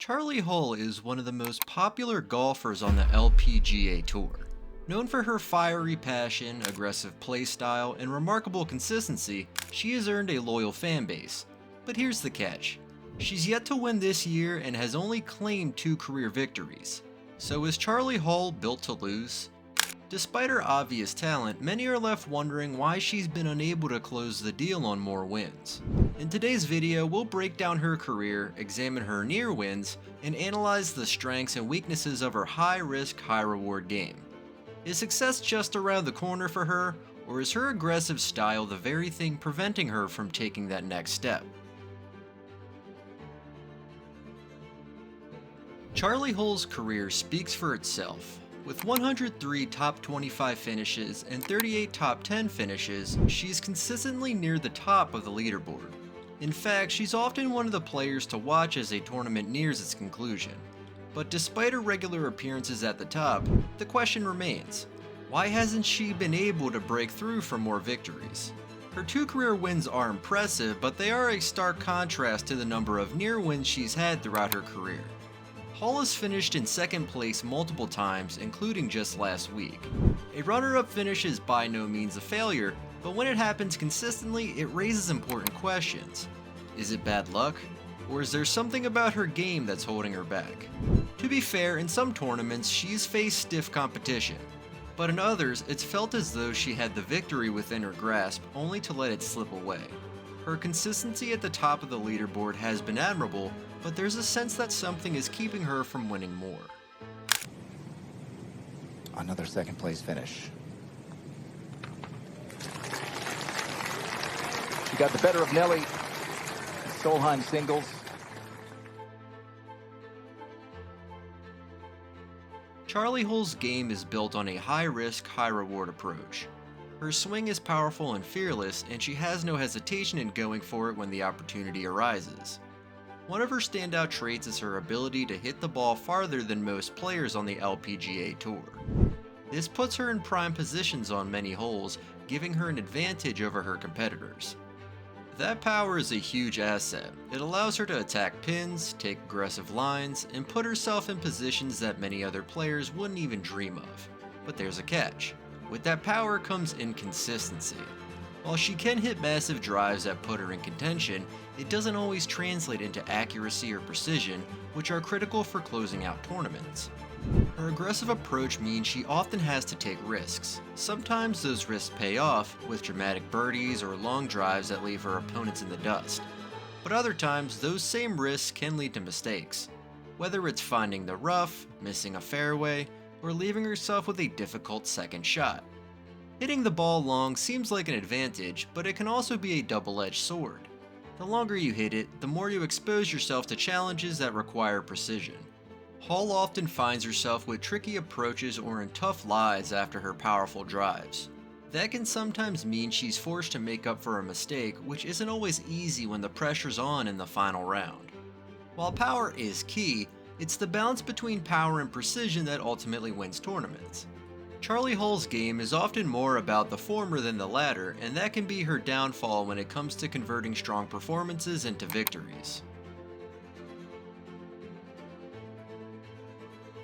Charlie Hull is one of the most popular golfers on the LPGA Tour. Known for her fiery passion, aggressive play style, and remarkable consistency, she has earned a loyal fan base. But here's the catch. She's yet to win this year and has only claimed 2 career victories. So is Charlie Hull built to lose? Despite her obvious talent, many are left wondering why she's been unable to close the deal on more wins. In today's video, we'll break down her career, examine her near wins, and analyze the strengths and weaknesses of her high-risk, high-reward game. Is success just around the corner for her, or is her aggressive style the very thing preventing her from taking that next step? Charlie Hull's career speaks for itself. With 103 top 25 finishes and 38 top 10 finishes, she's consistently near the top of the leaderboard. In fact, she's often one of the players to watch as a tournament nears its conclusion. But despite her regular appearances at the top, the question remains, why hasn't she been able to break through for more victories? Her 2 career wins are impressive, but they are a stark contrast to the number of near wins she's had throughout her career. Hull has finished in second place multiple times, including just last week. A runner-up finish is by no means a failure, but when it happens consistently, it raises important questions. Is it bad luck? Or is there something about her game that's holding her back? To be fair, in some tournaments, she's faced stiff competition, but in others, it's felt as though she had the victory within her grasp, only to let it slip away. Her consistency at the top of the leaderboard has been admirable, but there's a sense that something is keeping her from winning more. Another second place finish. She got the better of Nelly. Solheim singles. Charlie Hull's game is built on a high-risk, high-reward approach. Her swing is powerful and fearless, and she has no hesitation in going for it when the opportunity arises. One of her standout traits is her ability to hit the ball farther than most players on the LPGA Tour. This puts her in prime positions on many holes, giving her an advantage over her competitors. That power is a huge asset. It allows her to attack pins, take aggressive lines, and put herself in positions that many other players wouldn't even dream of. But there's a catch. With that power comes inconsistency. While she can hit massive drives that put her in contention, it doesn't always translate into accuracy or precision, which are critical for closing out tournaments. Her aggressive approach means she often has to take risks. Sometimes those risks pay off, with dramatic birdies or long drives that leave her opponents in the dust. But other times, those same risks can lead to mistakes. Whether it's finding the rough, missing a fairway, or leaving herself with a difficult second shot. Hitting the ball long seems like an advantage, but it can also be a double-edged sword. The longer you hit it, the more you expose yourself to challenges that require precision. Hull often finds herself with tricky approaches or in tough lies after her powerful drives. That can sometimes mean she's forced to make up for a mistake, which isn't always easy when the pressure's on in the final round. While power is key, it's the balance between power and precision that ultimately wins tournaments. Charlie Hull's game is often more about the former than the latter, and that can be her downfall when it comes to converting strong performances into victories.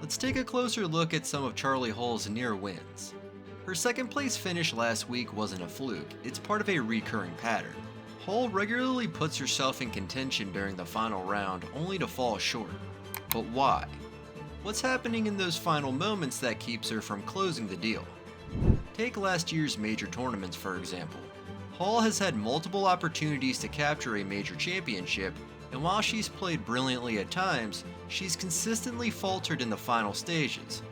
Let's take a closer look at some of Charlie Hull's near wins. Her second place finish last week wasn't a fluke, it's part of a recurring pattern. Hull regularly puts herself in contention during the final round, only to fall short. But why? What's happening in those final moments that keeps her from closing the deal? Take last year's major tournaments for example. Hull has had multiple opportunities to capture a major championship, and while she's played brilliantly at times, she's consistently faltered in the final stages.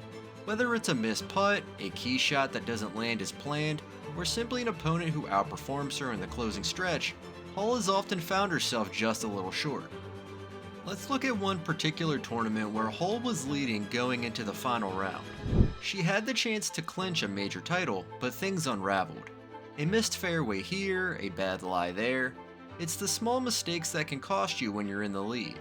Whether it's a missed putt, a key shot that doesn't land as planned, or simply an opponent who outperforms her in the closing stretch, Hull has often found herself just a little short. Let's look at one particular tournament where Hull was leading going into the final round. She had the chance to clinch a major title, but things unraveled. A missed fairway here, a bad lie there. It's the small mistakes that can cost you when you're in the lead.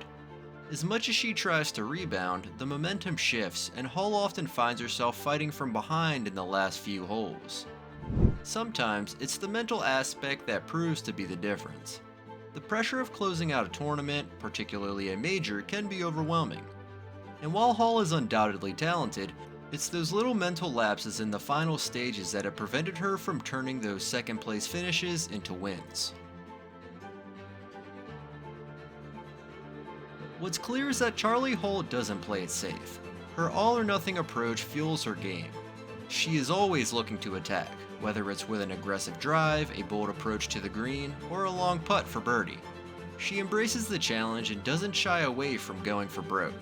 As much as she tries to rebound, the momentum shifts, and Hull often finds herself fighting from behind in the last few holes. Sometimes, it's the mental aspect that proves to be the difference. The pressure of closing out a tournament, particularly a major, can be overwhelming. And while Hall is undoubtedly talented, it's those little mental lapses in the final stages that have prevented her from turning those second place finishes into wins. What's clear is that Charlie Hull doesn't play it safe. Her all-or-nothing approach fuels her game. She is always looking to attack, whether it's with an aggressive drive, a bold approach to the green, or a long putt for birdie. She embraces the challenge and doesn't shy away from going for broke.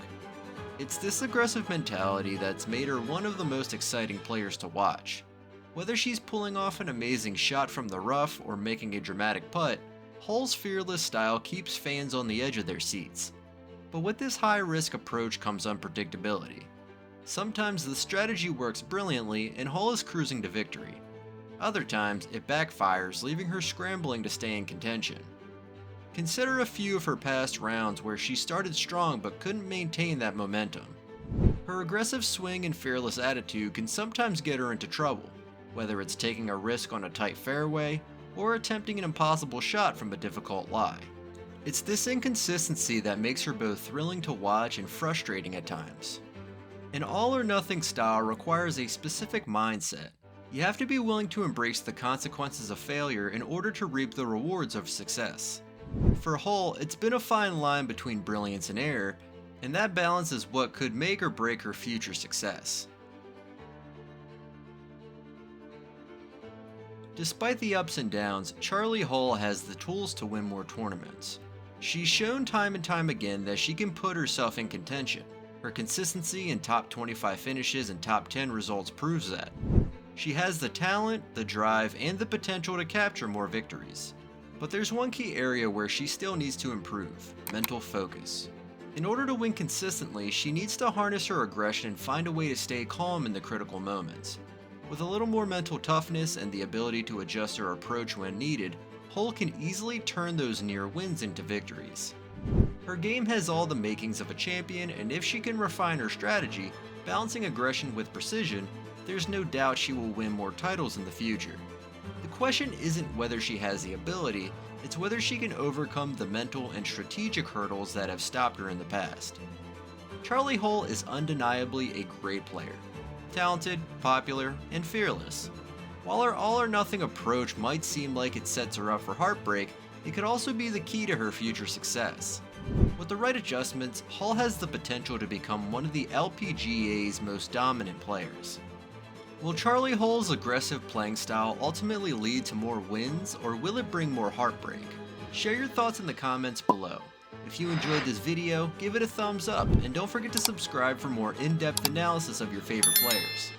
It's this aggressive mentality that's made her one of the most exciting players to watch. Whether she's pulling off an amazing shot from the rough or making a dramatic putt, Hull's fearless style keeps fans on the edge of their seats. But with this high-risk approach comes unpredictability. Sometimes the strategy works brilliantly and Hull is cruising to victory. Other times it backfires, leaving her scrambling to stay in contention. Consider a few of her past rounds where she started strong but couldn't maintain that momentum. Her aggressive swing and fearless attitude can sometimes get her into trouble, whether it's taking a risk on a tight fairway or attempting an impossible shot from a difficult lie. It's this inconsistency that makes her both thrilling to watch and frustrating at times. An all-or-nothing style requires a specific mindset. You have to be willing to embrace the consequences of failure in order to reap the rewards of success. For Hull, it's been a fine line between brilliance and error, and that balance is what could make or break her future success. Despite the ups and downs, Charlie Hull has the tools to win more tournaments. She's shown time and time again that she can put herself in contention. Her consistency in top 25 finishes and top 10 results proves that. She has the talent, the drive, and the potential to capture more victories. But there's one key area where she still needs to improve: mental focus. In order to win consistently, she needs to harness her aggression and find a way to stay calm in the critical moments. With a little more mental toughness and the ability to adjust her approach when needed, Hull can easily turn those near wins into victories. Her game has all the makings of a champion, and if she can refine her strategy, balancing aggression with precision, there's no doubt she will win more titles in the future. The question isn't whether she has the ability, it's whether she can overcome the mental and strategic hurdles that have stopped her in the past. Charlie Hull is undeniably a great player. Talented, popular, and fearless. While her all-or-nothing approach might seem like it sets her up for heartbreak, it could also be the key to her future success. With the right adjustments, Hull has the potential to become one of the LPGA's most dominant players. Will Charlie Hull's aggressive playing style ultimately lead to more wins, or will it bring more heartbreak? Share your thoughts in the comments below. If you enjoyed this video, give it a thumbs up, and don't forget to subscribe for more in-depth analysis of your favorite players.